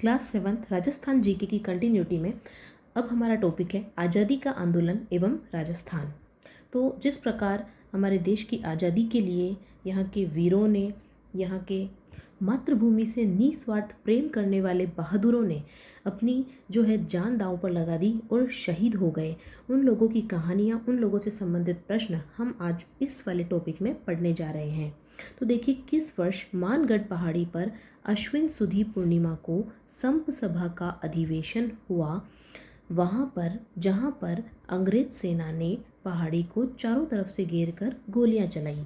Class 7 Rajasthan GK की continuity में अब हमारा टॉपिक है आज़ादी का आंदोलन एवं राजस्थान। तो जिस प्रकार हमारे देश की आज़ादी के लिए यहाँ के वीरों ने, यहाँ के मातृभूमि से निस्वार्थ प्रेम करने वाले बहादुरों ने अपनी जो है जान दांव पर लगा दी और शहीद हो गए, उन लोगों की कहानियाँ, उन लोगों से संबंधित प्रश्न हम आज इस वाले टॉपिक में पढ़ने जा रहे हैं। तो देखिए, किस वर्ष मानगढ़ पहाड़ी पर अश्विन सुधी पूर्णिमा को संप सभा का अधिवेशन हुआ, वहाँ पर जहाँ पर अंग्रेज सेना ने पहाड़ी को चारों तरफ से घेर कर गोलियां चलाई।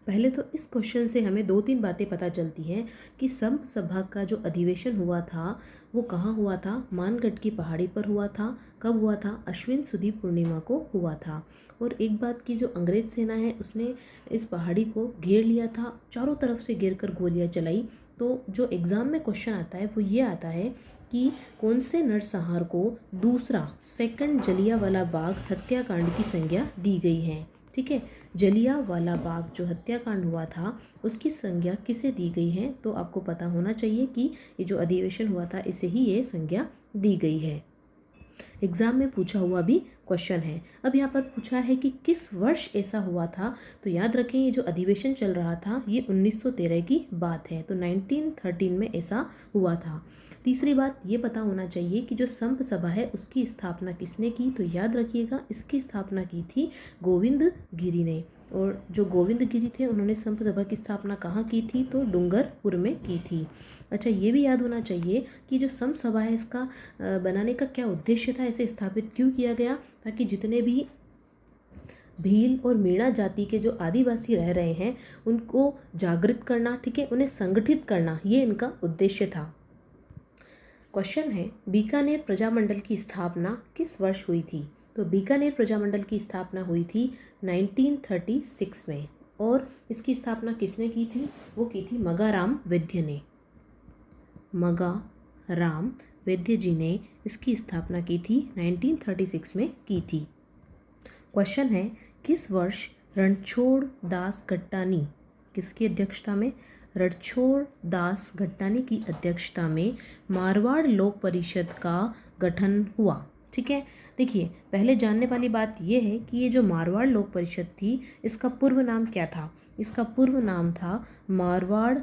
पहले तो इस क्वेश्चन से हमें 2-3 बातें पता चलती हैं कि संप सभा का जो अधिवेशन हुआ था वो कहाँ हुआ था। मानगढ़ की पहाड़ी पर हुआ था। कब हुआ था? अश्विन सुदी पूर्णिमा को हुआ था। और एक बात की, जो अंग्रेज सेना है उसने इस पहाड़ी को घेर लिया था, चारों तरफ से घेर कर गोलियां चलाई। तो जो एग्ज़ाम में क्वेश्चन आता है वो ये आता है कि कौन से नरसंहार को दूसरा सेकंड जलियांवाला बाग हत्याकांड की संज्ञा दी गई है। ठीक है, जलियांवाला बाग जो हत्याकांड हुआ था उसकी संज्ञा किसे दी गई है? तो आपको पता होना चाहिए कि ये जो अधिवेशन हुआ था इसे ही ये संज्ञा दी गई है। एग्जाम में पूछा हुआ भी क्वेश्चन है। अब यहाँ पर पूछा है कि किस वर्ष ऐसा हुआ था, तो याद रखें ये जो अधिवेशन चल रहा था ये 1913 की बात है, तो 1913 में ऐसा हुआ था। तीसरी बात ये पता होना चाहिए कि जो संप सभा है उसकी स्थापना किसने की, तो याद रखिएगा इसकी स्थापना की थी गोविंद गिरी ने। और जो गोविंद गिरी थे उन्होंने संप सभा की स्थापना कहाँ की थी, तो डूंगरपुर में की थी। अच्छा, ये भी याद होना चाहिए कि जो संप सभा है इसका बनाने का क्या उद्देश्य था, इसे स्थापित क्यों किया गया, ताकि जितने भी भील और मीणा जाति के जो आदिवासी रह रहे हैं उनको जागृत करना, ठीक है, उन्हें संगठित करना, ये इनका उद्देश्य था। क्वेश्चन है, बीकानेर प्रजामंडल की स्थापना किस वर्ष हुई थी? तो बीकानेर प्रजामंडल की स्थापना हुई थी 1936 में। और इसकी स्थापना किसने की थी? वो की थी मगाराम वैद्य ने। मगाराम वैद्य जी ने इसकी स्थापना की थी 1936 में की थी। क्वेश्चन है, किस वर्ष रणछोड़ दास गट्टानी किसकी अध्यक्षता में? रणछोड़ दास गट्टानी की अध्यक्षता में मारवाड़ लोक परिषद का गठन हुआ। ठीक है, देखिए पहले जानने वाली बात यह है कि ये जो मारवाड़ लोक परिषद थी इसका पूर्व नाम क्या था? इसका पूर्व नाम था मारवाड़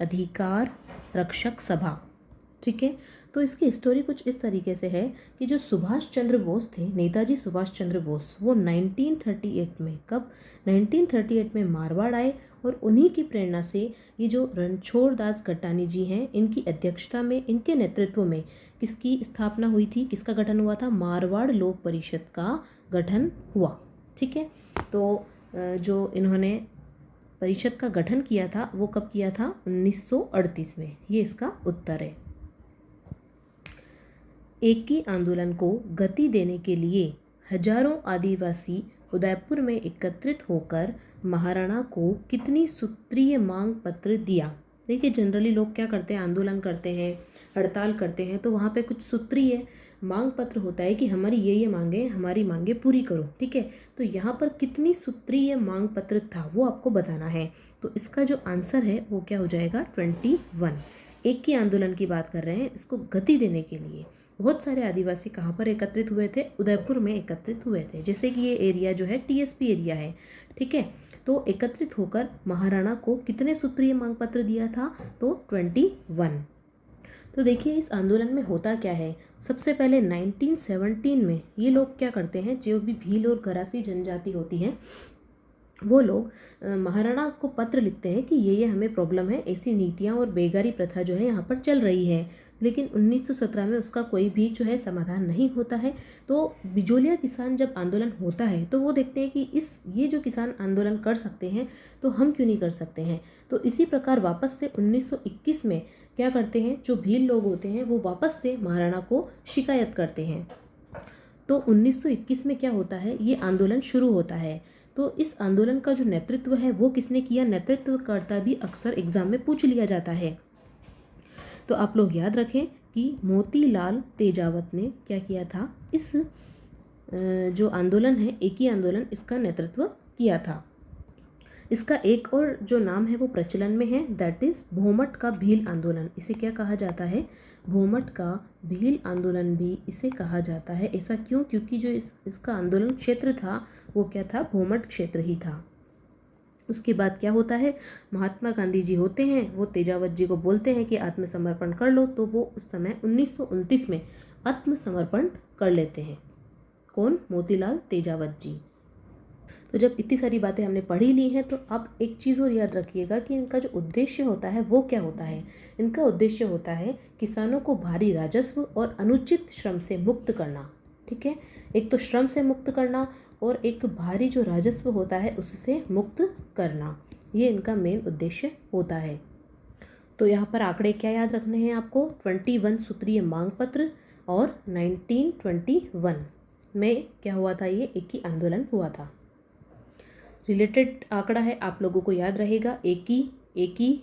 अधिकार रक्षक सभा। ठीक है, तो इसकी स्टोरी कुछ इस तरीके से है कि जो सुभाष चंद्र बोस थे, नेताजी सुभाष चंद्र बोस, वो 1938 में, कब? 1938 में मारवाड़ आए और उन्हीं की प्रेरणा से ये जो रणछोड़ दास गट्टानी जी हैं इनकी अध्यक्षता में, इनके नेतृत्व में किसकी स्थापना हुई थी, किसका गठन हुआ था? मारवाड़ लोक परिषद का गठन हुआ। ठीक है, तो जो इन्होंने परिषद का गठन किया था वो कब किया था? 1938 में। ये इसका उत्तर है। एकी आंदोलन को गति देने के लिए हजारों आदिवासी उदयपुर में एकत्रित होकर महाराणा को कितनी सूत्रीय मांग पत्र दिया? देखिए, जनरली लोग क्या करते हैं, आंदोलन करते हैं, हड़ताल करते हैं, तो वहाँ पे कुछ सूत्रीय मांग पत्र होता है कि हमारी ये मांगे, हमारी मांगे पूरी करो। ठीक है, तो यहाँ पर कितनी सूत्रीय मांग पत्र था वो आपको बताना है। तो इसका जो आंसर है वो क्या हो जाएगा? 21। एक ही आंदोलन की बात कर रहे हैं, इसको गति देने के लिए बहुत सारे आदिवासी कहाँ पर एकत्रित हुए थे? उदयपुर में एकत्रित हुए थे। जैसे कि ये एरिया जो है टीएसपी एरिया है। ठीक है, तो एकत्रित होकर महाराणा को कितने सूत्रीय मांग पत्र दिया था? तो 21। तो देखिए इस आंदोलन में होता क्या है। सबसे पहले 1917 में ये लोग क्या करते हैं, जो भी भील और गरासी जनजाति होती है वो लोग महाराणा को पत्र लिखते हैं कि ये हमें प्रॉब्लम है, ऐसी नीतियाँ और बेगारी प्रथा जो है यहाँ पर चल रही है। लेकिन 1917 में उसका कोई भी जो है समाधान नहीं होता है। तो बिजोलिया किसान जब आंदोलन होता है तो वो देखते हैं कि ये जो किसान आंदोलन कर सकते हैं तो हम क्यों नहीं कर सकते हैं। तो इसी प्रकार वापस से 1921 में क्या करते हैं, जो भील लोग होते हैं वो वापस से महाराणा को शिकायत करते हैं। तो 1921 में क्या होता है, ये आंदोलन शुरू होता है। तो इस आंदोलन का जो नेतृत्व है वो किसने किया? नेतृत्वकर्ता भी अक्सर एग्जाम में पूछ लिया जाता है। तो आप लोग याद रखें कि मोतीलाल तेजावत ने क्या किया था, इस जो आंदोलन है, एक ही आंदोलन, इसका नेतृत्व किया था। इसका एक और जो नाम है वो प्रचलन में है, दैट इज़ भोमट का भील आंदोलन। इसे क्या कहा जाता है? भोमट का भील आंदोलन भी इसे कहा जाता है। ऐसा क्यों? क्योंकि जो इसका आंदोलन क्षेत्र था वो क्या था? भोमट क्षेत्र ही था। उसके बाद क्या होता है? महात्मा गांधी जी होते हैं, वो तेजावत जी को बोलते हैं कि आत्मसमर्पण कर लो, तो वो उस समय 1929 में आत्मसमर्पण कर लेते हैं। कौन? मोतीलाल तेजावत जी। तो जब इतनी सारी बातें हमने पढ़ी ली हैं, तो अब एक चीज़ और याद रखिएगा कि इनका जो उद्देश्य होता है वो क्या होता है। इनका उद्देश्य होता है किसानों को भारी राजस्व और अनुचित श्रम से मुक्त करना। ठीक है, एक तो श्रम से मुक्त करना और एक भारी जो राजस्व होता है उससे मुक्त करना, ये इनका मेन उद्देश्य होता है। तो यहाँ पर आंकड़े क्या याद रखने हैं आपको? 21 सूत्रीय मांग पत्र और 1921 में क्या हुआ था? ये एक ही आंदोलन हुआ था। रिलेटेड आंकड़ा है, आप लोगों को याद रहेगा, एक ही।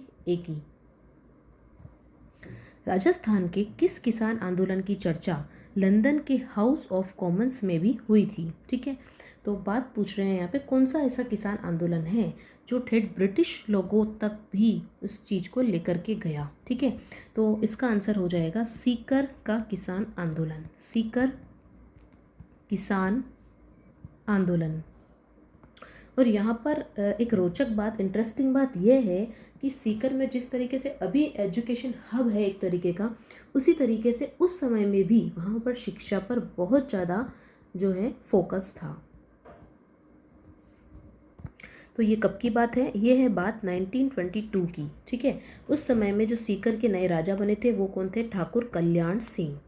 राजस्थान के किस किसान आंदोलन की चर्चा लंदन के हाउस ऑफ कॉमन्स में भी हुई थी? ठीक है, तो बात पूछ रहे हैं यहाँ पे कौन सा ऐसा किसान आंदोलन है जो ठेठ ब्रिटिश लोगों तक भी उस चीज़ को लेकर के गया। ठीक है, तो इसका आंसर हो जाएगा सीकर का किसान आंदोलन। सीकर किसान आंदोलन। और यहाँ पर एक रोचक बात, इंटरेस्टिंग बात यह है कि सीकर में जिस तरीके से अभी एजुकेशन हब है एक तरीके का, उसी तरीके से उस समय में भी वहाँ पर शिक्षा पर बहुत ज़्यादा जो है फोकस था। तो ये कब की बात है? ये है बात 1922 की। ठीक है, उस समय में जो सीकर के नए राजा बने थे वो कौन थे? ठाकुर कल्याण सिंह।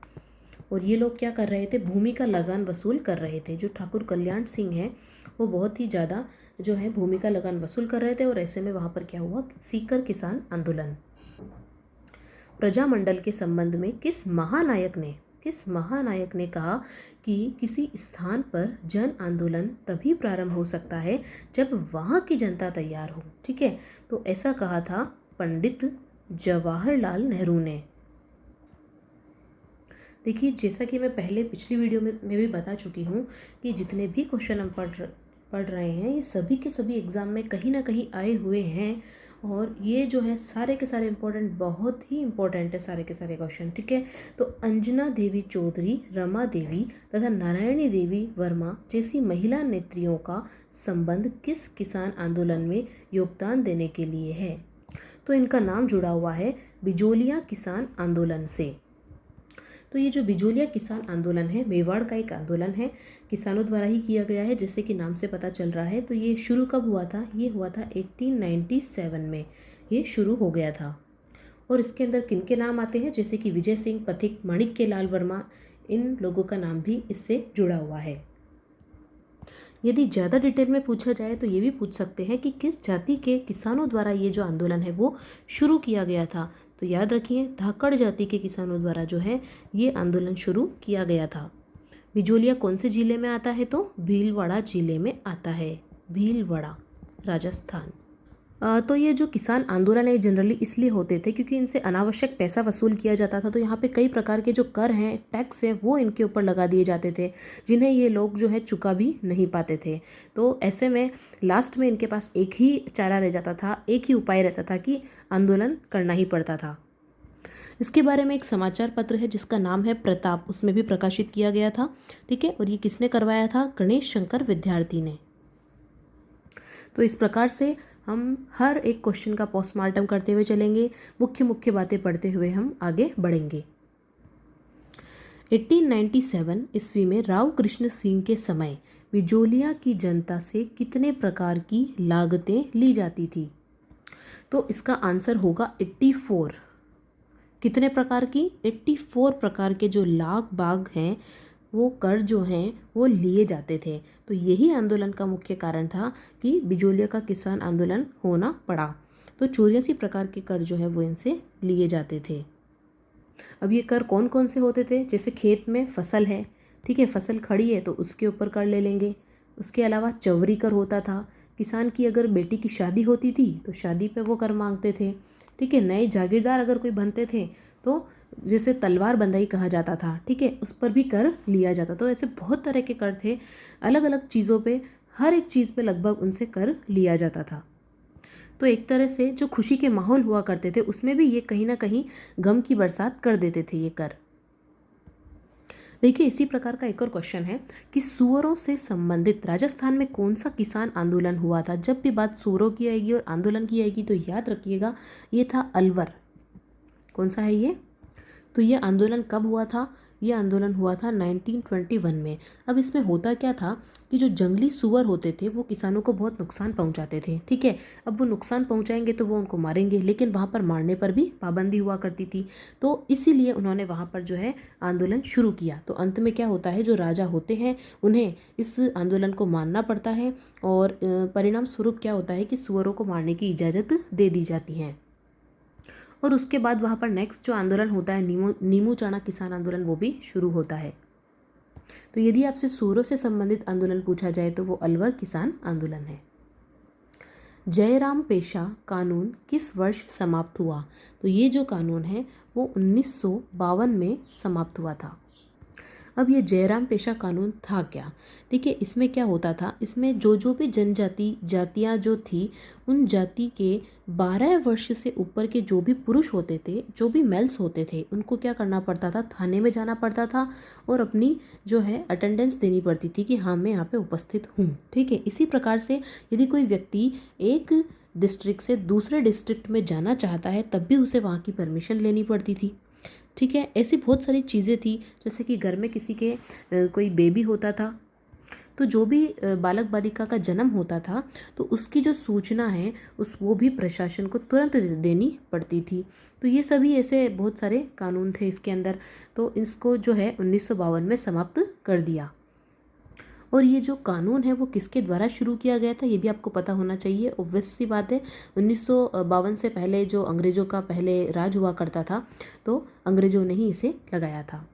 और ये लोग क्या कर रहे थे? भूमि का लगान वसूल कर रहे थे। जो ठाकुर कल्याण सिंह हैं वो बहुत ही ज़्यादा जो है भूमि का लगान वसूल कर रहे थे। और ऐसे में वहाँ पर क्या हुआ? सीकर किसान आंदोलन। प्रजामंडल के संबंध में किस महानायक ने कहा कि किसी स्थान पर जन आंदोलन तभी प्रारंभ हो सकता है जब वहाँ की जनता तैयार हो? ठीक है, तो ऐसा कहा था पंडित जवाहरलाल नेहरू ने। देखिए, जैसा कि मैं पहले पिछली वीडियो में भी बता चुकी हूँ कि जितने भी क्वेश्चन हम पढ़ रहे हैं ये सभी के सभी एग्ज़ाम में कहीं ना कहीं आए हुए हैं। और ये जो है सारे के सारे इम्पोर्टेंट, बहुत ही इम्पोर्टेंट है सारे के सारे क्वेश्चन। ठीक है, तो अंजना देवी चौधरी, रमा देवी तथा नारायणी देवी वर्मा जैसी महिला नेत्रियों का संबंध किस किसान आंदोलन में योगदान देने के लिए है? तो इनका नाम जुड़ा हुआ है बिजोलिया किसान आंदोलन से। तो ये जो बिजोलिया किसान आंदोलन है मेवाड़ का एक आंदोलन है, किसानों द्वारा ही किया गया है, जैसे कि नाम से पता चल रहा है। तो ये शुरू कब हुआ था? ये हुआ था 1897 में ये शुरू हो गया था। और इसके अंदर किन के नाम आते हैं? जैसे कि विजय सिंह पथिक, माणिक्य लाल वर्मा, इन लोगों का नाम भी इससे जुड़ा हुआ है। यदि ज़्यादा डिटेल में पूछा जाए तो ये भी पूछ सकते हैं कि किस जाति के किसानों द्वारा ये जो आंदोलन है वो शुरू किया गया था? तो याद रखिए, धाकड़ जाति के किसानों द्वारा जो है ये आंदोलन शुरू किया गया था। बिजोलिया कौन से जिले में आता है? तो भीलवाड़ा जिले में आता है, भीलवाड़ा, राजस्थान। तो ये जो किसान आंदोलन है जनरली इसलिए होते थे क्योंकि इनसे अनावश्यक पैसा वसूल किया जाता था। तो यहाँ पे कई प्रकार के जो कर हैं, टैक्स हैं, वो इनके ऊपर लगा दिए जाते थे, जिन्हें ये लोग जो है चुका भी नहीं पाते थे। तो ऐसे में लास्ट में इनके पास एक ही चारा रह जाता था, एक ही उपाय रहता था कि आंदोलन करना ही पड़ता था। इसके बारे में एक समाचार पत्र है जिसका नाम है प्रताप, उसमें भी प्रकाशित किया गया था। ठीक है, और ये किसने करवाया था? गणेश शंकर विद्यार्थी ने। तो इस प्रकार से हम हर एक क्वेश्चन का पोस्टमार्टम करते हुए चलेंगे, मुख्य मुख्य बातें पढ़ते हुए हम आगे बढ़ेंगे। 1897 ईस्वी में राव कृष्ण सिंह के समय बिजोलिया की जनता से कितने प्रकार की लागतें ली जाती थी? तो इसका आंसर होगा 84। कितने प्रकार की? 84 प्रकार के जो लाग बाग हैं वो कर जो हैं वो लिए जाते थे। तो यही आंदोलन का मुख्य कारण था कि बिजोलिया का किसान आंदोलन होना पड़ा। तो 84 प्रकार के कर जो है वो इनसे लिए जाते थे। अब ये कर कौन कौन से होते थे? जैसे खेत में फसल है, ठीक है, फसल खड़ी है तो उसके ऊपर कर ले लेंगे। उसके अलावा चवरी कर होता था, किसान की अगर बेटी की शादी होती थी तो शादी पे वो कर मांगते थे। ठीक है, नए जागीरदार अगर कोई बनते थे तो जैसे तलवार बंदाई कहा जाता था, ठीक है, उस पर भी कर लिया जाता। तो ऐसे बहुत तरह के कर थे, अलग अलग चीज़ों पे, हर एक चीज़ पे लगभग उनसे कर लिया जाता था। तो एक तरह से जो खुशी के माहौल हुआ करते थे उसमें भी ये कहीं ना कहीं गम की बरसात कर देते थे ये कर। देखिए इसी प्रकार का एक और क्वेश्चन है कि सूअरों से संबंधित राजस्थान में कौन सा किसान आंदोलन हुआ था। जब भी बात सूअरों की आएगी और आंदोलन की आएगी तो याद रखिएगा ये था अलवर। कौन सा है ये? तो ये आंदोलन कब हुआ था? ये आंदोलन हुआ था 1921 में। अब इसमें होता क्या था कि जो जंगली सूअर होते थे वो किसानों को बहुत नुकसान पहुंचाते थे, ठीक है। अब वो नुकसान पहुंचाएंगे तो वो उनको मारेंगे, लेकिन वहाँ पर मारने पर भी पाबंदी हुआ करती थी। तो इसीलिए उन्होंने वहाँ पर जो है आंदोलन शुरू किया। तो अंत में क्या होता है, जो राजा होते हैं उन्हें इस आंदोलन को मानना पड़ता है और परिणाम स्वरूप क्या होता है कि सूअरों को मारने की इजाज़त दे दी जाती है। और उसके बाद वहाँ पर नेक्स्ट जो आंदोलन होता है नीमू चाणा किसान आंदोलन, वो भी शुरू होता है। तो यदि आपसे सूअरों से संबंधित आंदोलन पूछा जाए तो वो अलवर किसान आंदोलन है। जयराम पेशा कानून किस वर्ष समाप्त हुआ? तो ये जो कानून है वो 1952 में समाप्त हुआ था। अब ये जयराम पेशा कानून था क्या? देखिए इसमें क्या होता था, इसमें जो भी जातियाँ जो थी उन जाति के 12 वर्ष से ऊपर के जो भी पुरुष होते थे, जो भी मेल्स होते थे, उनको क्या करना पड़ता था, थाने में जाना पड़ता था और अपनी जो है अटेंडेंस देनी पड़ती थी कि हाँ मैं यहाँ पे उपस्थित हूँ, ठीक है। इसी प्रकार से यदि कोई व्यक्ति एक डिस्ट्रिक्ट से दूसरे डिस्ट्रिक्ट में जाना चाहता है तब भी उसे वहाँ की परमिशन लेनी पड़ती थी, ठीक है। ऐसी बहुत सारी चीज़ें थी, जैसे कि घर में किसी के कोई बेबी होता था तो जो भी बालक बालिका का जन्म होता था तो उसकी जो सूचना है वो भी प्रशासन को तुरंत देनी पड़ती थी। तो ये सभी ऐसे बहुत सारे कानून थे इसके अंदर। तो इसको जो है 1952 में समाप्त कर दिया। और ये जो कानून है वो किसके द्वारा शुरू किया गया था ये भी आपको पता होना चाहिए। ऑब्वियस सी बात है, 1952 से पहले जो अंग्रेज़ों का पहले राज हुआ करता था तो अंग्रेज़ों ने ही इसे लगाया था।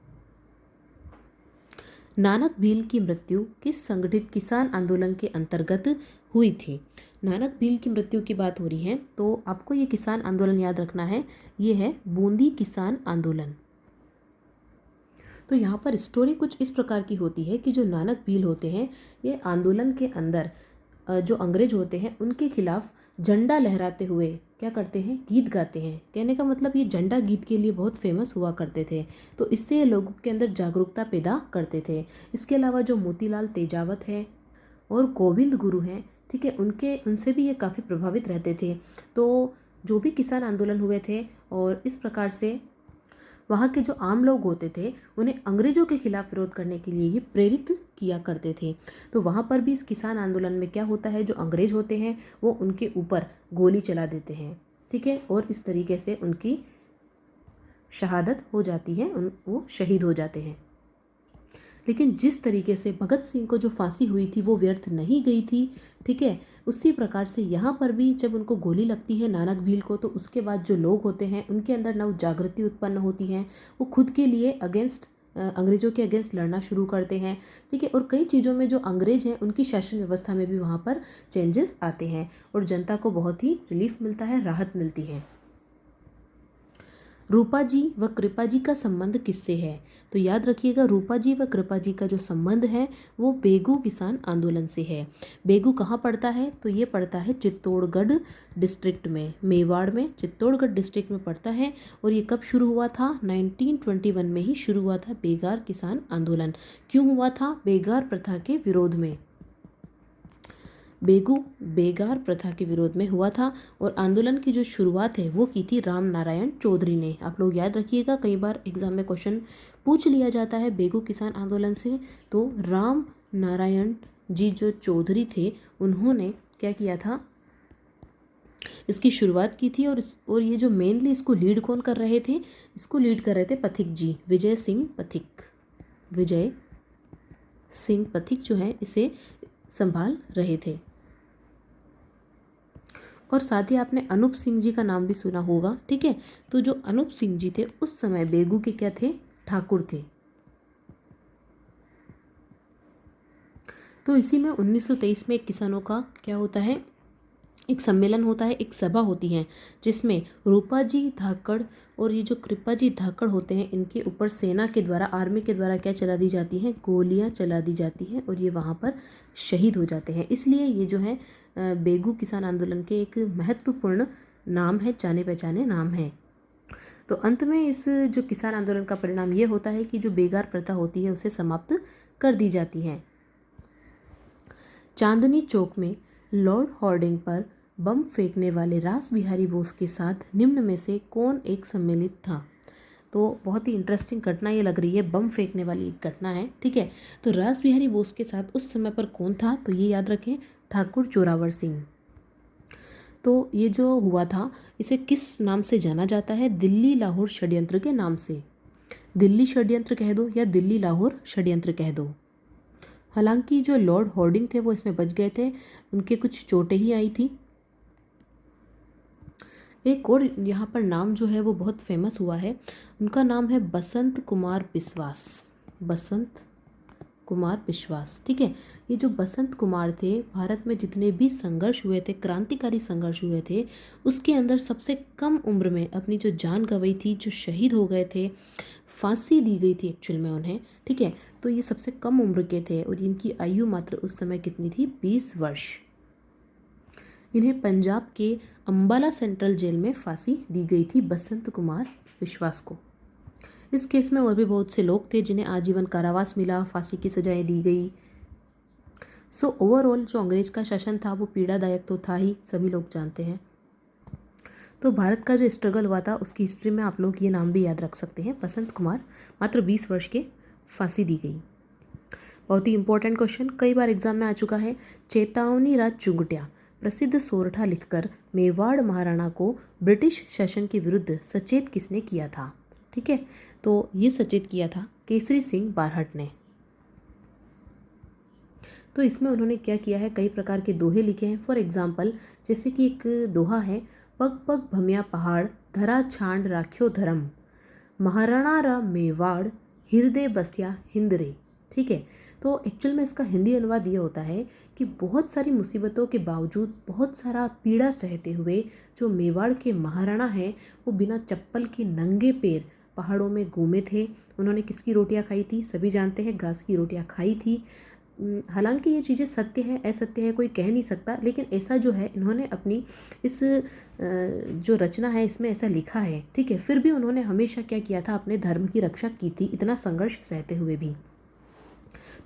नानक भील की मृत्यु किस संगठित किसान आंदोलन के अंतर्गत हुई थी? नानक भील की मृत्यु की बात हो रही है तो आपको ये किसान आंदोलन याद रखना है, ये है बूंदी किसान आंदोलन। तो यहाँ पर स्टोरी कुछ इस प्रकार की होती है कि जो नानक भील होते हैं ये आंदोलन के अंदर जो अंग्रेज होते हैं उनके खिलाफ झंडा लहराते हुए क्या करते हैं, गीत गाते हैं। कहने का मतलब ये झंडा गीत के लिए बहुत फेमस हुआ करते थे। तो इससे ये लोगों के अंदर जागरूकता पैदा करते थे। इसके अलावा जो मोतीलाल तेजावत है और गोविंद गुरु हैं, ठीक है, उनसे भी ये काफ़ी प्रभावित रहते थे। तो जो भी किसान आंदोलन हुए थे और इस प्रकार से वहाँ के जो आम लोग होते थे उन्हें अंग्रेजों के खिलाफ विरोध करने के लिए ये प्रेरित किया करते थे। तो वहाँ पर भी इस किसान आंदोलन में क्या होता है, जो अंग्रेज होते हैं वो उनके ऊपर गोली चला देते हैं, ठीक है, और इस तरीके से उनकी शहादत हो जाती है, वो शहीद हो जाते हैं। लेकिन जिस तरीके से भगत सिंह को जो फांसी हुई थी वो व्यर्थ नहीं गई थी, ठीक है। उसी प्रकार से यहाँ पर भी जब उनको गोली लगती है नानक भील को तो उसके बाद जो लोग होते हैं उनके अंदर नव जागृति उत्पन्न होती है। वो खुद के लिए अगेंस्ट अंग्रेज़ों के अगेंस्ट लड़ना शुरू करते हैं, ठीक है। और कई चीज़ों में जो अंग्रेज हैं उनकी शासन व्यवस्था में भी वहाँ पर चेंजेस आते हैं और जनता को बहुत ही रिलीफ मिलता है, राहत मिलती है। रूपा जी व कृपा जी का संबंध किससे है? तो याद रखिएगा रूपा जी व कृपा जी का जो संबंध है वो बेगू किसान आंदोलन से है। बेगू कहाँ पड़ता है? तो ये पड़ता है चित्तौड़गढ़ डिस्ट्रिक्ट में, मेवाड़ में चित्तौड़गढ़ डिस्ट्रिक्ट में पड़ता है। और ये कब शुरू हुआ था? 1921 में ही शुरू हुआ था बेगार किसान आंदोलन। क्यों हुआ था? बेगार प्रथा के विरोध में। बेगू बेगार प्रथा के विरोध में हुआ था और आंदोलन की जो शुरुआत है वो की थी राम नारायण चौधरी ने। आप लोग याद रखिएगा, कई बार एग्जाम में क्वेश्चन पूछ लिया जाता है बेगू किसान आंदोलन से। तो राम नारायण जी जो चौधरी थे उन्होंने क्या किया था, इसकी शुरुआत की थी। और ये जो मेनली इसको लीड कौन कर रहे थे? इसको लीड कर रहे थे पथिक जी, विजय सिंह पथिक। विजय सिंह पथिक जो है इसे संभाल रहे थे। और साथ ही आपने अनूप सिंह जी का नाम भी सुना होगा, ठीक है। तो जो अनूप सिंह जी थे उस समय बेगू के क्या थे? ठाकुर थे। तो इसी में 1923 में किसानों का क्या होता है, एक सम्मेलन होता है, एक सभा होती है जिसमें रूपा जी धाकड़ और ये जो कृपा जी धाकड़ होते हैं इनके ऊपर सेना के द्वारा, आर्मी के द्वारा क्या चला दी जाती हैं? गोलियां चला दी जाती हैं और ये वहाँ पर शहीद हो जाते हैं। इसलिए ये जो है बेगू किसान आंदोलन के एक महत्वपूर्ण नाम है, जाने पहचाने नाम है। तो अंत में इस जो किसान आंदोलन का परिणाम ये होता है कि जो बेगार प्रथा होती है उसे समाप्त कर दी जाती है। चांदनी चौक में लॉर्ड हॉर्डिंग पर बम फेंकने वाले रास बिहारी बोस के साथ निम्न में से कौन एक सम्मिलित था? तो बहुत ही इंटरेस्टिंग घटना ये लग रही है, बम फेंकने वाली एक घटना है, ठीक है। तो रास बिहारी बोस के साथ उस समय पर कौन था? तो ये याद रखें, ठाकुर जोरावर सिंह। तो ये जो हुआ था इसे किस नाम से जाना जाता है? दिल्ली लाहौर षड्यंत्र के नाम से। दिल्ली षड्यंत्र कह दो या दिल्ली लाहौर षड्यंत्र कह दो। हालांकि जो लॉर्ड हॉर्डिंग थे वो इसमें बच गए थे, उनके कुछ चोटें ही आई थी। एक और यहाँ पर नाम जो है वो बहुत फेमस हुआ है, उनका नाम है बसंत कुमार बिस्वास। बसंत कुमार बिस्वास, ठीक है। ये जो बसंत कुमार थे, भारत में जितने भी संघर्ष हुए थे, क्रांतिकारी संघर्ष हुए थे, उसके अंदर सबसे कम उम्र में अपनी जो जान गंवाई थी, जो शहीद हो गए थे, फांसी दी गई थी एक्चुअल में उन्हें, ठीक है। तो ये सबसे कम उम्र के थे और इनकी आयु मात्र उस समय कितनी थी? 20 वर्ष। इन्हें पंजाब के अंबाला सेंट्रल जेल में फांसी दी गई थी बसंत कुमार बिस्वास को। इस केस में और भी बहुत से लोग थे जिन्हें आजीवन कारावास मिला, फांसी की सजाएं दी गई। सो ओवरऑल जो अंग्रेज का शासन था वो पीड़ादायक तो था ही, सभी लोग जानते हैं। तो भारत का जो स्ट्रगल हुआ था उसकी हिस्ट्री में आप लोग ये नाम भी याद रख सकते हैं, बसंत कुमार, मात्र 20 वर्ष के, फांसी दी गई। बहुत ही इंपॉर्टेंट क्वेश्चन, कई बार एग्जाम में आ चुका है। चेतावनी राज चुंगटिया प्रसिद्ध सोरठा लिखकर मेवाड़ महाराणा को ब्रिटिश शासन के विरुद्ध सचेत किसने किया था? ठीक है, तो ये सचेत किया था केसरी सिंह बारहट ने। तो इसमें उन्होंने क्या किया है, कई प्रकार के दोहे लिखे हैं। फॉर एग्जाम्पल, जैसे कि एक दोहा है, पग पग भमिया पहाड़ धरा छांड राख्यो धर्म, महाराणा रा मेवाड़ हृदय बसिया हिंदरे। ठीक है, तो एक्चुअल में इसका हिंदी अनुवाद ये होता है कि बहुत सारी मुसीबतों के बावजूद, बहुत सारा पीड़ा सहते हुए जो मेवाड़ के महाराणा हैं वो बिना चप्पल के नंगे पैर पहाड़ों में घूमे थे। उन्होंने किसकी रोटियां खाई थी? सभी जानते हैं, घास की रोटियां खाई थी। हालांकि ये चीज़ें सत्य है असत्य है कोई कह नहीं सकता, लेकिन ऐसा जो है इन्होंने अपनी इस जो रचना है इसमें ऐसा लिखा है। ठीक है, फिर भी उन्होंने हमेशा क्या किया था, अपने धर्म की रक्षा की थी, इतना संघर्ष सहते हुए भी।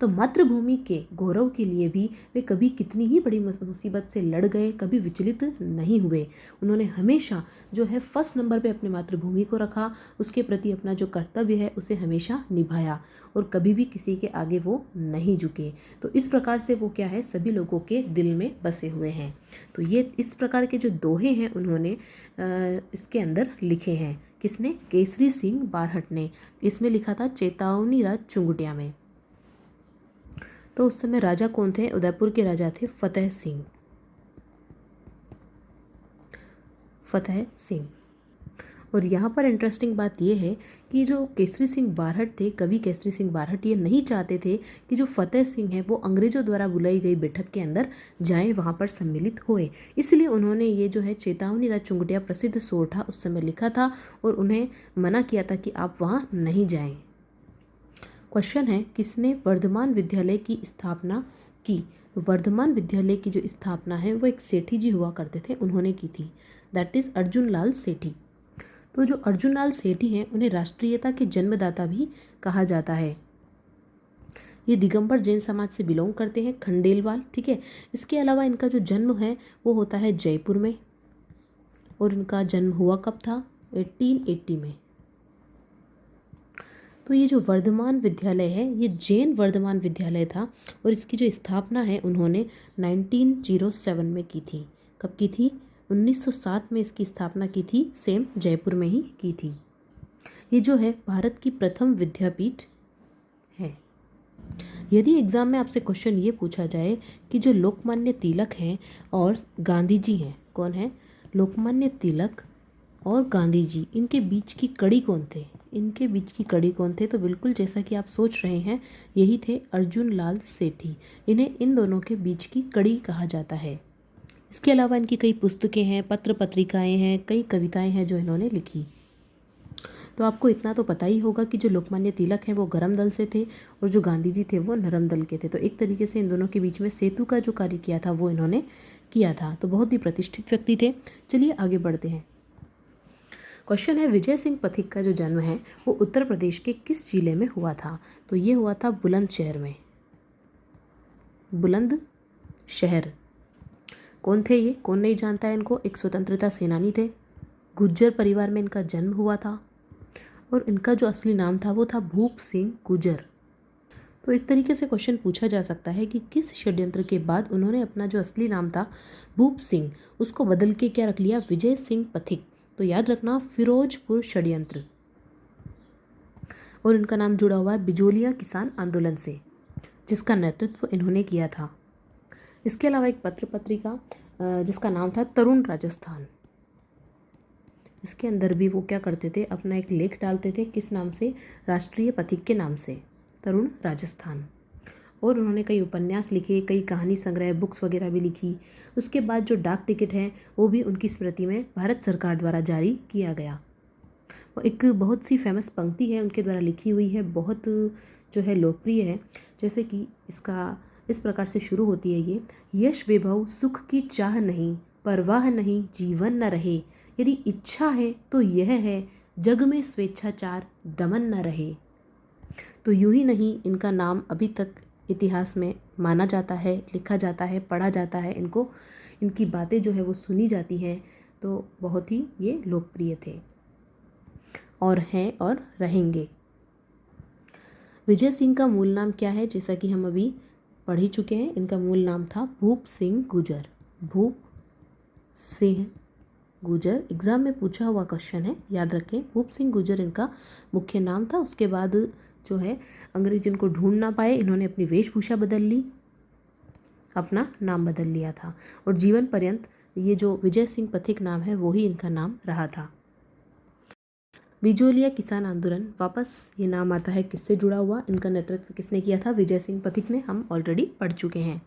तो मातृभूमि के गौरव के लिए भी वे कभी कितनी ही बड़ी मुसीबत से लड़ गए, कभी विचलित नहीं हुए। उन्होंने हमेशा जो है फर्स्ट नंबर पे अपने मातृभूमि को रखा, उसके प्रति अपना जो कर्तव्य है उसे हमेशा निभाया और कभी भी किसी के आगे वो नहीं झुके। तो इस प्रकार से वो क्या है, सभी लोगों के दिल में बसे हुए हैं। तो ये इस प्रकार के जो दोहे हैं उन्होंने इसके अंदर लिखे हैं। किसने? केसरी सिंह बारहट ने। इसमें लिखा था चेतावनी राज चुंगटिया में। तो उस समय राजा कौन थे? उदयपुर के राजा थे फतेह सिंह। फतेह सिंह। और यहाँ पर इंटरेस्टिंग बात यह है कि जो केसरी सिंह बारहट थे, कवि केसरी सिंह बारहट, ये नहीं चाहते थे कि जो फतेह सिंह है वो अंग्रेजों द्वारा बुलाई गई बैठक के अंदर जाएं, वहाँ पर सम्मिलित हुए। इसलिए उन्होंने ये जो है चेतावनी राज चुंगटिया प्रसिद्ध सोरठा उस समय लिखा था और उन्हें मना किया था कि आप वहाँ नहीं जाएं। क्वेश्चन है, किसने वर्धमान विद्यालय की स्थापना की? वर्धमान विद्यालय की जो स्थापना है वो एक सेठी जी हुआ करते थे, उन्होंने की थी। दैट इज अर्जुन लाल सेठी। तो जो अर्जुन लाल सेठी हैं उन्हें राष्ट्रीयता के जन्मदाता भी कहा जाता है। ये दिगंबर जैन समाज से बिलोंग करते हैं, खंडेलवाल। ठीक है, इसके अलावा इनका जो जन्म है वो होता है जयपुर में। और इनका जन्म हुआ कब था? 1880 में। तो ये जो वर्धमान विद्यालय है ये जैन वर्धमान विद्यालय था और इसकी जो स्थापना है उन्होंने 1907 में की थी। कब की थी? 1907 में इसकी स्थापना की थी, सेम जयपुर में ही की थी। ये जो है भारत की प्रथम विद्यापीठ है। यदि एग्जाम में आपसे क्वेश्चन ये पूछा जाए कि जो लोकमान्य तिलक हैं और गांधी जी हैं, कौन है? लोकमान्य तिलक और गांधी जी, इनके बीच की कड़ी कौन थे? इनके बीच की कड़ी कौन थे? तो बिल्कुल जैसा कि आप सोच रहे हैं, यही थे अर्जुन लाल सेठी। इन्हें इन दोनों के बीच की कड़ी कहा जाता है। इसके अलावा इनकी कई पुस्तकें हैं, पत्र पत्रिकाएं हैं, कई कविताएं हैं जो इन्होंने लिखी। तो आपको इतना तो पता ही होगा कि जो लोकमान्य तिलक हैं वो गरम दल से थे और जो गांधी जी थे वो नरम दल के थे। तो एक तरीके से इन दोनों के बीच में सेतु का जो कार्य किया था वो इन्होंने किया था। तो बहुत ही प्रतिष्ठित व्यक्ति थे। चलिए आगे बढ़ते हैं। क्वेश्चन है, विजय सिंह पथिक का जो जन्म है वो उत्तर प्रदेश के किस जिले में हुआ था? तो ये हुआ था बुलंदशहर में। बुलंदशहर। कौन थे ये? कौन नहीं जानता है इनको? एक स्वतंत्रता सेनानी थे। गुज्जर परिवार में इनका जन्म हुआ था और इनका जो असली नाम था वो था भूप सिंह गुजर। तो इस तरीके से क्वेश्चन पूछा जा सकता है कि किस षड्यंत्र के बाद उन्होंने अपना जो असली नाम था भूप सिंह उसको बदल के क्या रख लिया? विजय सिंह पथिक। तो याद रखना, फिरोजपुर षड्यंत्र। और इनका नाम जुड़ा हुआ है बिजोलिया किसान आंदोलन से, जिसका नेतृत्व इन्होंने किया था। इसके अलावा एक पत्र पत्रिका जिसका नाम था तरुण राजस्थान। इसके अंदर भी वो क्या करते थे? अपना एक लेख डालते थे। किस नाम से? राष्ट्रीय पथिक के नाम से, तरुण राजस्थान। और उन्होंने कई उपन्यास लिखे, कई कहानी संग्रह, बुक्स वगैरह भी लिखी। उसके बाद जो डाक टिकट है वो भी उनकी स्मृति में भारत सरकार द्वारा जारी किया गया। वो एक बहुत सी फेमस पंक्ति है उनके द्वारा लिखी हुई है, बहुत जो है लोकप्रिय है। जैसे कि इसका इस प्रकार से शुरू होती है ये, यश विभव सुख की चाह नहीं, परवाह नहीं जीवन न रहे, यदि इच्छा है तो यह है, जग में स्वेच्छाचार दमन न रहे। तो यूं ही नहीं, इनका नाम अभी तक इतिहास में माना जाता है, लिखा जाता है, पढ़ा जाता है, इनकी बातें जो है वो सुनी जाती हैं। तो बहुत ही ये लोकप्रिय थे और हैं और रहेंगे। विजय सिंह का मूल नाम क्या है? जैसा कि हम अभी पढ़ ही चुके हैं, इनका मूल नाम था भूप सिंह गुजर। भूप सिंह गुजर एग्जाम में पूछा हुआ क्वेश्चन है, याद रखें। भूप सिंह गुजर इनका मुख्य नाम था। उसके बाद जो है अंग्रेज इनको ढूंढ ना पाए, इन्होंने अपनी वेशभूषा बदल ली, अपना नाम बदल लिया था और जीवन पर्यंत ये जो विजय सिंह पथिक नाम है वो ही इनका नाम रहा था। बिजोलिया किसान आंदोलन, वापस ये नाम आता है किससे जुड़ा हुआ? इनका नेतृत्व किसने किया था? विजय सिंह पथिक ने, हम ऑलरेडी पढ़ चुके हैं।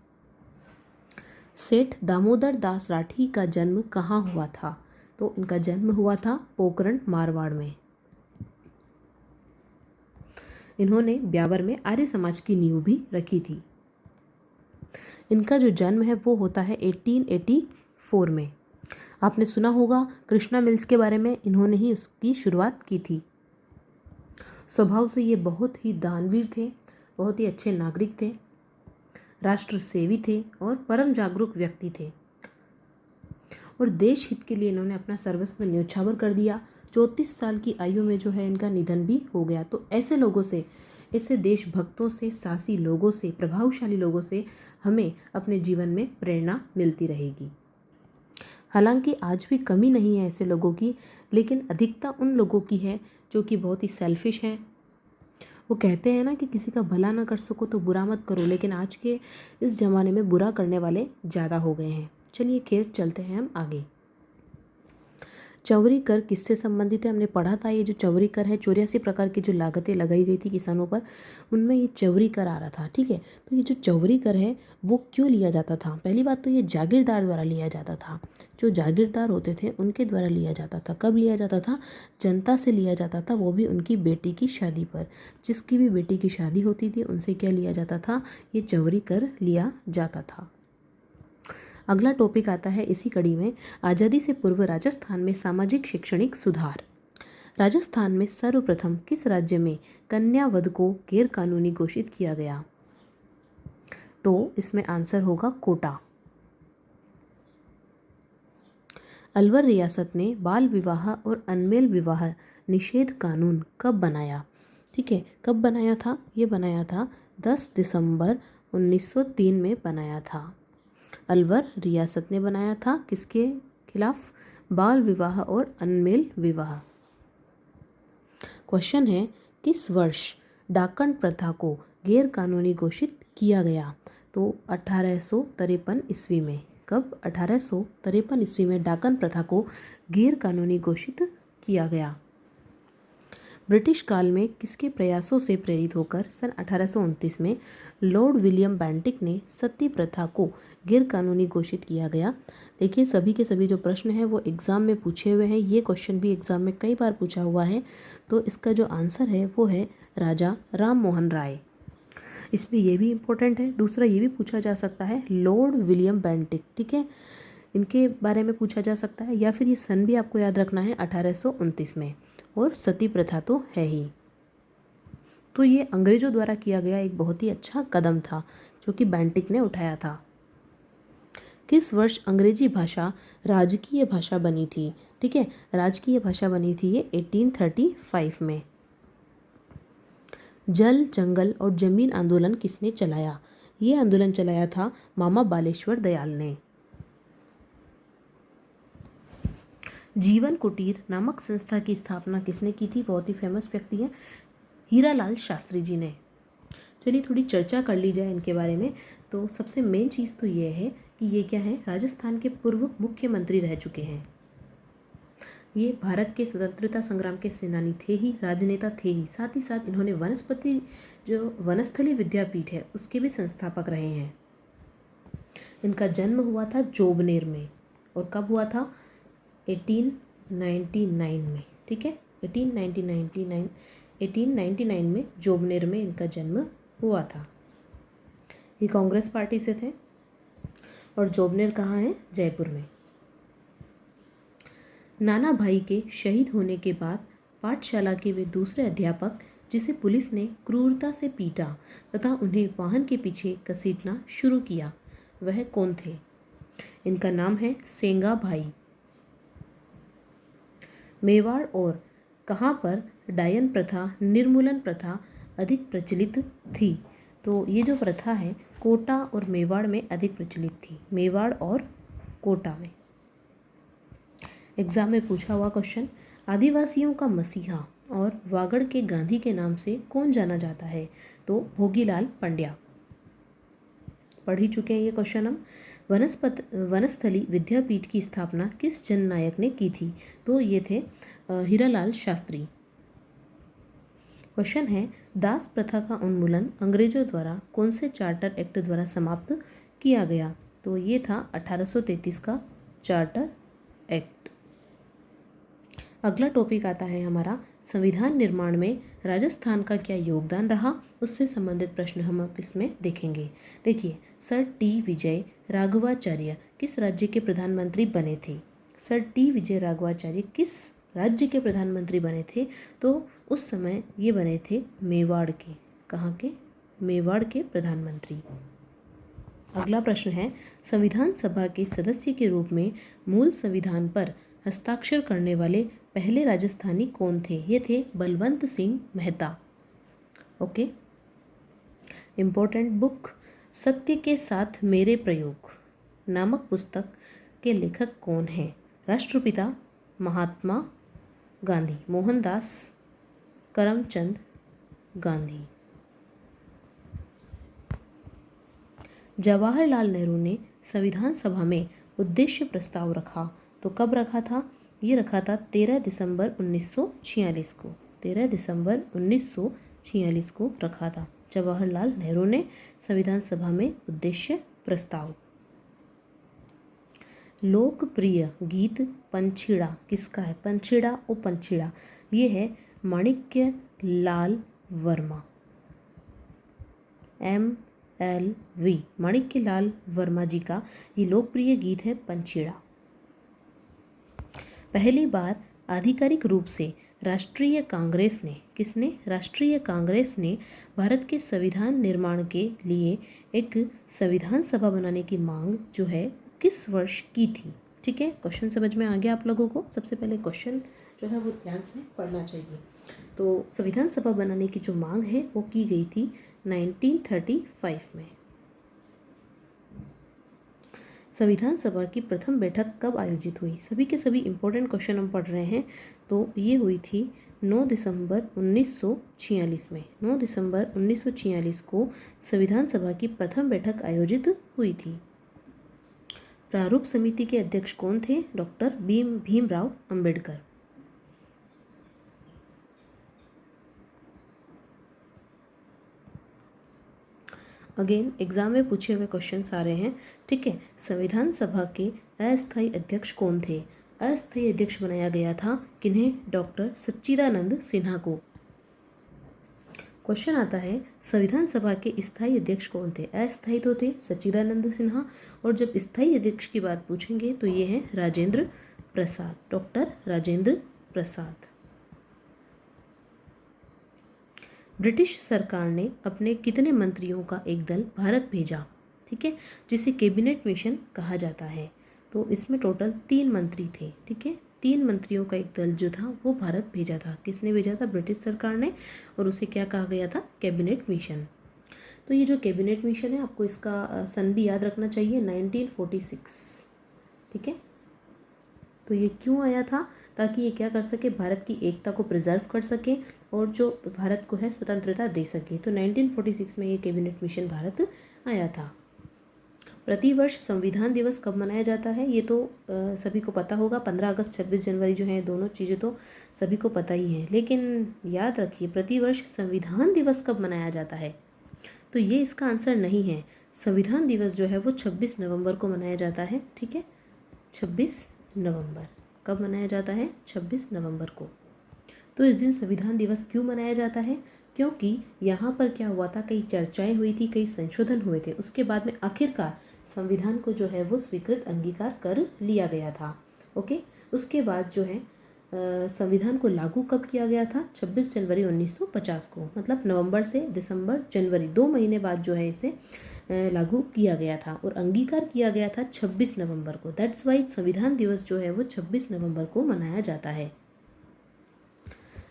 सेठ दामोदर दास राठी का जन्म कहाँ हुआ था? तो इनका जन्म हुआ था पोकरण मारवाड़ में। इन्होंने ब्यावर में आर्य समाज की नींव भी रखी थी। इनका जो जन्म है वो होता है 1884 में। आपने सुना होगा कृष्णा मिल्स के बारे में, इन्होंने ही उसकी शुरुआत की थी। स्वभाव से ये बहुत ही दानवीर थे, बहुत ही अच्छे नागरिक थे, राष्ट्र सेवी थे और परम जागरूक व्यक्ति थे और देश हित के लिए इन्होंने अपना सर्वस्व न्योछावर कर दिया। 34 साल की आयु में जो है इनका निधन भी हो गया। तो ऐसे लोगों से, ऐसे देशभक्तों से, साहसी लोगों से, प्रभावशाली लोगों से हमें अपने जीवन में प्रेरणा मिलती रहेगी। हालांकि आज भी कमी नहीं है ऐसे लोगों की, लेकिन अधिकता उन लोगों की है जो कि बहुत ही सेल्फिश हैं। वो कहते हैं ना कि किसी का भला ना कर सको तो बुरा मत करो, लेकिन आज के इस ज़माने में बुरा करने वाले ज़्यादा हो गए हैं। चलिए खैर चलते हैं हम आगे। चौरी कर किससे संबंधित है? हमने पढ़ा था ये जो चौरी कर है 84 प्रकार की जो लागतें लगाई गई थी किसानों पर, उनमें ये चौरी कर आ रहा था। ठीक है, तो ये जो चौरी कर है वो क्यों लिया जाता था? पहली बात तो ये जागीरदार द्वारा लिया जाता था। जो जागीरदार होते थे उनके द्वारा लिया जाता था। कब लिया जाता था? जनता से लिया जाता था, वो भी उनकी बेटी की शादी पर। जिसकी भी बेटी की शादी होती थी उनसे क्या लिया जाता था? ये चौरी कर लिया जाता था। अगला टॉपिक आता है इसी कड़ी में, आज़ादी से पूर्व राजस्थान में सामाजिक शैक्षणिक सुधार। राजस्थान में सर्वप्रथम किस राज्य में कन्या वध को गैर कानूनी घोषित किया गया? तो इसमें आंसर होगा कोटा। अलवर रियासत ने बाल विवाह और अनमेल विवाह निषेध कानून कब बनाया? ठीक है, कब बनाया था? ये बनाया था 10 दिसंबर 1903 में बनाया था। अलवर रियासत ने बनाया था, किसके खिलाफ? बाल विवाह और अनमेल विवाह। क्वेश्चन है, किस वर्ष डाकन प्रथा को गैर कानूनी घोषित किया गया? तो 1853 ईस्वी में। कब? 1853 ईस्वी में डाकन प्रथा को गैर कानूनी घोषित किया गया। ब्रिटिश काल में किसके प्रयासों से प्रेरित होकर सन 1829 में लॉर्ड विलियम बेंटिक ने सती प्रथा को गैर कानूनी घोषित किया गया? देखिए सभी के सभी जो प्रश्न हैं वो एग्ज़ाम में पूछे हुए हैं, ये क्वेश्चन भी एग्ज़ाम में कई बार पूछा हुआ है। तो इसका जो आंसर है वो है राजा राम मोहन राय। इसमें ये भी इम्पोर्टेंट है। दूसरा ये भी पूछा जा सकता है लॉर्ड विलियम बेंटिक, ठीक है, इनके बारे में पूछा जा सकता है। या फिर ये सन भी आपको याद रखना है 1829 में। और सती प्रथा तो है ही। तो ये अंग्रेजों द्वारा किया गया एक बहुत ही अच्छा कदम था जो कि बेंटिक ने उठाया था। किस वर्ष अंग्रेजी भाषा राजकीय भाषा बनी थी? ठीक है, राजकीय भाषा बनी थी ये 1835 में। जल, जंगल और जमीन आंदोलन किसने चलाया? ये आंदोलन चलाया था मामा बालेश्वर दयाल ने। जीवन कुटीर नामक संस्था की स्थापना किसने की थी? बहुत ही फेमस व्यक्ति है, हीरालाल शास्त्री जी ने। चलिए थोड़ी चर्चा कर ली जाए इनके बारे में। तो सबसे मेन चीज़ तो ये है कि ये क्या है, राजस्थान के पूर्व मुख्यमंत्री रह चुके हैं। ये भारत के स्वतंत्रता संग्राम के सेनानी थे ही, राजनेता थे ही, साथ ही साथ इन्होंने वनस्थली विद्यापीठ है उसके भी संस्थापक रहे हैं। इनका जन्म हुआ था जोबनेर में। और कब हुआ था? 1899 में, ठीक है, 1899 में जोबनेर में इनका जन्म हुआ था। ये कांग्रेस पार्टी से थे। और जोबनेर कहाँ है? जयपुर में। नाना भाई के शहीद होने के बाद पाठशाला के वे दूसरे अध्यापक जिसे पुलिस ने क्रूरता से पीटा तथा उन्हें वाहन के पीछे घसीटना शुरू किया, वह कौन थे? इनका नाम है सेंगा भाई। मेवाड़ और कहाँ पर डायन प्रथा, निर्मूलन प्रथा अधिक प्रचलित थी? तो ये जो प्रथा है कोटा और मेवाड़ में अधिक प्रचलित थी, मेवाड़ और कोटा में। एग्जाम में पूछा हुआ क्वेश्चन, आदिवासियों का मसीहा और वागड़ के गांधी के नाम से कौन जाना जाता है? तो भोगीलाल पंड्या। पढ़ ही चुके हैं ये क्वेश्चन हम। वनस्थली विद्यापीठ की स्थापना किस जननायक ने की थी? तो ये थे हीरालाल शास्त्री। क्वेश्चन है, दास प्रथा का उन्मूलन अंग्रेजों द्वारा कौन से चार्टर एक्ट द्वारा समाप्त किया गया? तो ये था 1833 का चार्टर एक्ट। अगला टॉपिक आता है हमारा संविधान निर्माण में राजस्थान का क्या योगदान रहा, उससे संबंधित प्रश्न हम अब इसमें देखेंगे। देखिए, सर टी विजय राघवाचार्य किस राज्य के प्रधानमंत्री बने थे? सर टी विजय राघवाचार्य किस राज्य के प्रधानमंत्री बने थे? तो उस समय ये बने थे मेवाड़ के। कहाँ के? मेवाड़ के प्रधानमंत्री। अगला प्रश्न है, संविधान सभा के सदस्य के रूप में मूल संविधान पर हस्ताक्षर करने वाले पहले राजस्थानी कौन थे? ये थे Balwant Singh Mehta. Okay. Important book, सत्य के साथ मेरे प्रयोग नामक पुस्तक के लेखक कौन हैं? राष्ट्रपिता महात्मा गांधी, मोहनदास करमचंद गांधी। जवाहरलाल नेहरू ने संविधान सभा में उद्देश्य प्रस्ताव रखा, तो कब रखा था? ये रखा था 13 दिसंबर 1946 को। 13 दिसंबर 1946 को रखा था जवाहरलाल नेहरू ने संविधान सभा में उद्देश्य प्रस्ताव। लोकप्रिय गीत पंछीड़ा किसका है? पंछीड़ा ओ पंछीड़ा, ये है माणिक्य लाल वर्मा, MLV, माणिक्य लाल वर्मा जी का ये लोकप्रिय गीत है पंछीड़ा। पहली बार आधिकारिक रूप से राष्ट्रीय कांग्रेस ने, किसने? राष्ट्रीय कांग्रेस ने भारत के संविधान निर्माण के लिए एक संविधान सभा बनाने की मांग जो है किस वर्ष की थी? ठीक है, क्वेश्चन समझ में आ गया आप लोगों को? सबसे पहले क्वेश्चन जो है वो ध्यान से पढ़ना चाहिए। तो संविधान सभा बनाने की जो मांग है वो की गई थी 1935 में। संविधान सभा की प्रथम बैठक कब आयोजित हुई? सभी के सभी इम्पोर्टेंट क्वेश्चन हम पढ़ रहे हैं। तो ये हुई थी 9 दिसंबर 1946 में। 9 दिसंबर 1946 को संविधान सभा की प्रथम बैठक आयोजित हुई थी। प्रारूप समिति के अध्यक्ष कौन थे? Doctor Bhimrao Ambedkar. Again exam में पूछे हुए क्वेश्चन आ रहे हैं, ठीक है। संविधान सभा के अस्थायी अध्यक्ष कौन थे? अस्थायी अध्यक्ष बनाया गया था किन्हें? डॉक्टर सच्चिदानंद सिन्हा को। क्वेश्चन आता है, संविधान सभा के स्थायी अध्यक्ष कौन थे? अस्थायी तो थे सच्चिदानंद सिन्हा, और जब स्थायी अध्यक्ष की बात पूछेंगे तो ये है राजेंद्र प्रसाद, डॉक्टर राजेंद्र प्रसाद। ब्रिटिश सरकार ने अपने कितने मंत्रियों का एक दल भारत भेजा? ठीक है, जिसे कैबिनेट मिशन कहा जाता है। तो इसमें टोटल 3 मंत्री थे। ठीक है, 3 मंत्रियों का एक दल जो था वो भारत भेजा था। किसने भेजा था? ब्रिटिश सरकार ने, और उसे क्या कहा गया था? Cabinet mission. तो ये जो कैबिनेट मिशन है, आपको इसका सन भी याद रखना चाहिए, 1946। ठीक है, तो ये क्यों आया था? ताकि ये क्या कर सके, भारत की एकता को प्रिजर्व कर सके और जो भारत को है स्वतंत्रता दे सके। तो 1946 में ये कैबिनेट मिशन भारत आया था। प्रतिवर्ष संविधान दिवस कब मनाया जाता है? ये तो सभी को पता होगा, 15 अगस्त 26 जनवरी जो है, दोनों चीज़ें तो सभी को पता ही है। लेकिन याद रखिए, प्रतिवर्ष संविधान दिवस कब मनाया जाता है? तो ये इसका आंसर नहीं है। संविधान दिवस जो है वो 26 नवंबर को मनाया जाता है। ठीक है, 26 नवंबर कब मनाया जाता है? 26 नवंबर को। तो इस दिन संविधान दिवस क्यों मनाया जाता है? क्योंकि यहाँ पर क्या हुआ था, कई चर्चाएं हुई थी, कई संशोधन हुए थे, उसके बाद में आखिरकार संविधान को जो है वो स्वीकृत अंगीकार कर लिया गया था। ओके, उसके बाद जो है संविधान को लागू कब किया गया था? 26 जनवरी 1950 को, मतलब नवंबर से दिसंबर जनवरी 2 महीने बाद जो है इसे लागू किया गया था और अंगीकार किया गया था 26 नवंबर को। दैट्स वाई संविधान दिवस जो है वो 26 नवंबर को मनाया जाता है।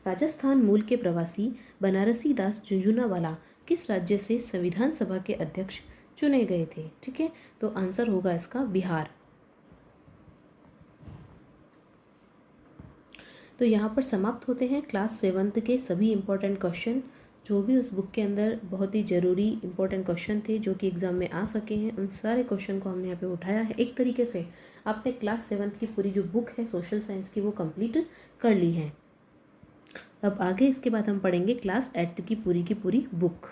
राजस्थान मूल के प्रवासी बनारसी दास झुंझुनवाला किस राज्य से संविधान सभा के अध्यक्ष चुने गए थे? ठीक है, तो आंसर होगा इसका बिहार। तो यहाँ पर समाप्त होते हैं क्लास 7th के सभी इंपॉर्टेंट क्वेश्चन, जो भी उस बुक के अंदर बहुत ही ज़रूरी इंपॉर्टेंट क्वेश्चन थे जो कि एग्ज़ाम में आ सके हैं, उन सारे क्वेश्चन को हमने यहाँ पे उठाया है। एक तरीके से आपने क्लास 7th की पूरी जो बुक है सोशल साइंस की वो कंप्लीट कर ली है। अब आगे इसके बाद हम पढ़ेंगे क्लास 8th की पूरी बुक।